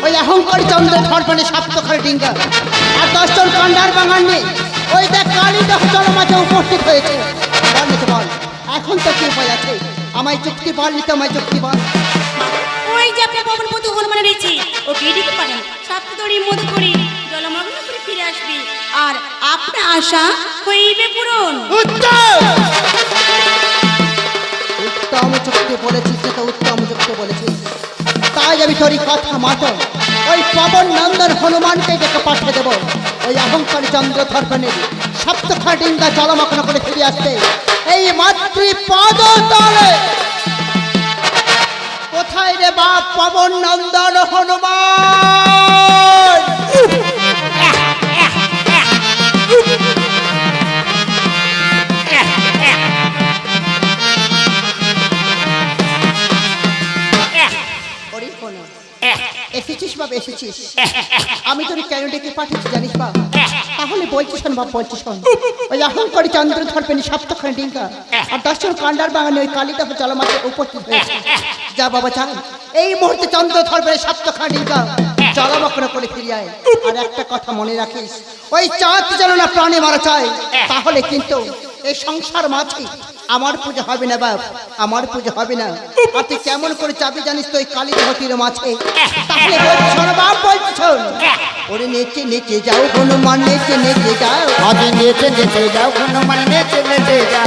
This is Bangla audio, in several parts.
ওই অহংকারী চন্দ্র ধর্পণে সপ্তখানে ডিঙ্গা আর 10 জন কান্ডার বাঙাল নেই ওই দেখ কালী জল মাঝে উপস্থিত হয়েছে। বল নিতে বল, এখন তো কি উপায় আছে? আমায় চুক্তি বল নিতে, আমায় চুক্তি বল। ওই যে আপনি পবন বধূ হনুমান রয়েছে ও গিরিকে পারেন সপ্তদড়ি মধু করে জলমগ্ন করে ফিরে আসবে আর আপনার আশা হইবে পূরণ। উত্তম চুক্তি বলেছিস, সেটা উত্তম চুক্তি বলেছিস। তাই আমি তোরই কথা মতো ওই পবন নন্দন হনুমানকে ডেকে পাঠিয়ে দেবো ওই অহংকারী চন্দ্র ধর্পণের সপ্তখানি ডিঙ্গা জলমগ্ন করে ফিরে আসতে এই মাতৃপদ তলে। কোথায় রে বাপ পবন নন্দন হনুমান? এসেছিস বাবা, এসেছিস। আমি তোর কেন ডেকে পাঠিয়েছি জানিস বাবা? তাহলে বলছি শোন বাবা, বলছি শোন। ওই অহংকারী চন্দ্র ধর্পণী সপ্তখানি ডিঙ্গা আর 10 জন কান্ডার বাগানে ওই কালিদাহ জলমাতে উপস্থিত হয়েছে। যা বাবা যা, এই মুহূর্তে চন্দ্র ধর্পণী সপ্তখানি ডিঙ্গা জলমগ্ন করে ফিরে আয়। আর একটা কথা মনে রাখিস, ওই চাঁদ যেন না প্রাণে মারা চায়, তাহলে কিন্তু এই সংসার মাঝে আমার পুজো হবে না বাপ, আমার পুজো হবে না। আর তুই কেমন করে চাবি জানিস তো ওই কালীদেহতির মাঝে? তাহলে বলছি শোন বাপ, বলছি শোন। ওরে নেচে নেচে যাও হনুমান, নেচে নেচে যাও, আগে নেচে নেচে যাও হনুমান, নেচে নেচে যাও,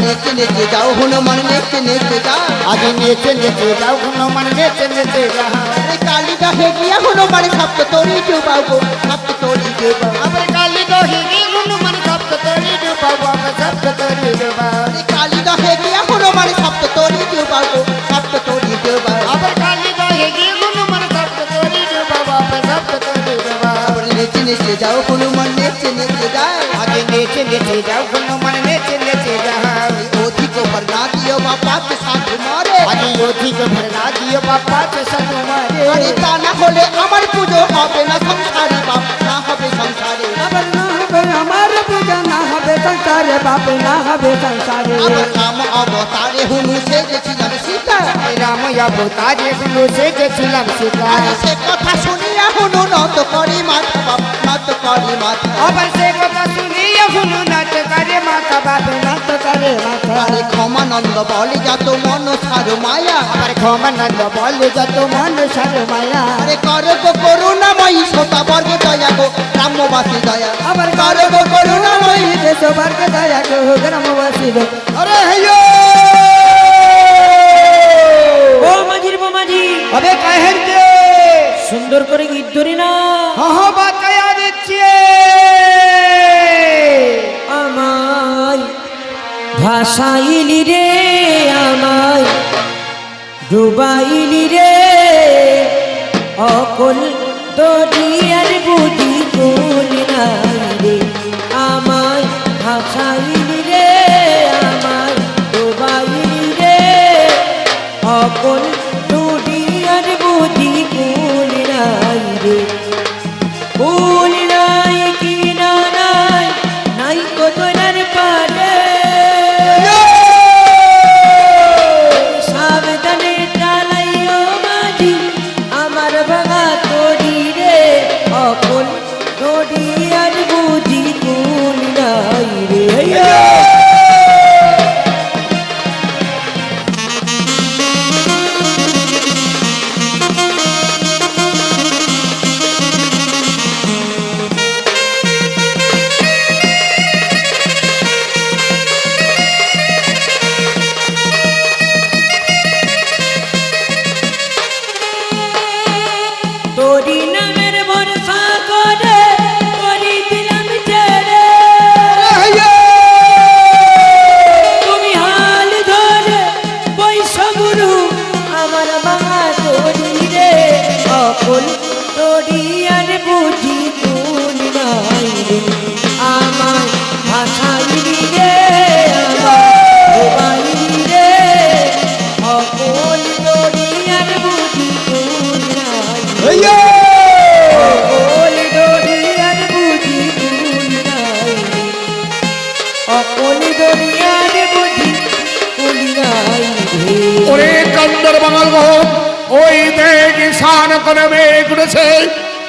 নেচে নেচে যাও হনুমান, নেচে নেচে যাও, আগে নেচে নেচে যাও হনুমান, নেচে নেচে যাও। এই কালীদাহে গিয়া হনুমান সপ্ত তরি ডুবাবো, সপ্ত তরি ডুবাবো। আবার কালী দহি হনুমান সপ্ত তরি ডুবাবো, সপ্ত তরি ডুবাবো। এই কালীদাহে গিয়া হনুমান সপ্ত তরি ডুবাবো, সপ্ত তরি ডুবাবো। আবার কালী দহি হনুমান সপ্ত তরি ডুবাবো, সপ্ত তরি ডুবাবো। নেচে নেচে যাও হনুমান, নেচে নেচে যাও, আগে নেচে নেচে যাও হনুমান, নেচে নেচে যাও। অধিক ভর না দিও বাপাতে সাধু মারে, আগে অধিক ভরা দিও বাপ্পা তে সাধু মারে। আরে তা না হলে আমার পুজো হবে না সংসারে বাপ, না হবে সংসারে। আবার না হবে আমার পূজা, না হবে সংসারে বাপ, না হবে সংসারে। আবার রাম অবতারে হনু সেজেছিলাম সীতা, রাম অবতারে হনু সেজেছিলাম সীতা। আরে সে কথা শুনিয়া হনু নত করি মাথা বাপ, নত করি মাথা। আবার সে কথা শুনিয়া হনু নাচ করে মাথা বাপ, নাচ করে মাথা। আরে ক্ষমানন্দ বলে যত মন সারু মায়া, আবার ক্ষমানন্দ বলে যত মানুষের মায়া। আরে করব করুণাময়ী সোতা বর্গ দয়া গো গ্রামবাসী দয়া, আবার করব করুণাময়ী। দেশবারকে দয়া গো গ্রামবাসী গো। আরে হেয়ো ও মাঝির মাঝি, আবে কাহের যে সুন্দর করে গীত ধরি না। হহ বাতায়া দিচ্ছে আমায় ভাসাইলি রে, আমায় ডুবাইলি রে, অকল দরিয়ার বুঝি কুল নাই রে। আমায় ভাসাইলি রে, আমায় ডুবাইলি রে, অকল দরিয়ার বুঝি কুল নাই রে। কুল নাই কি না নাই, নাই কতনার পারে। সাবধানে চালাইও মাঝি আমার ভাঙা তরি রে, অকল নডিয়ার বুঝি কুল নাই রে। ওই দেখ ঈশান কোণে মেঘ উঠেছে,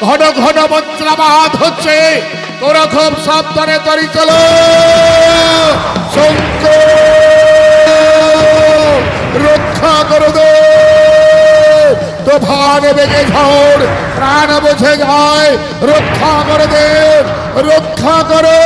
ঘন ঘন বজ্রপাত হচ্ছে, তোরা খুব সাবধানে তরি চলো। শঙ্কর রক্ষা করে দে, তুফান বেগে ঝড় প্রাণ বোঝে যায়, রক্ষা করে দে, রক্ষা করো।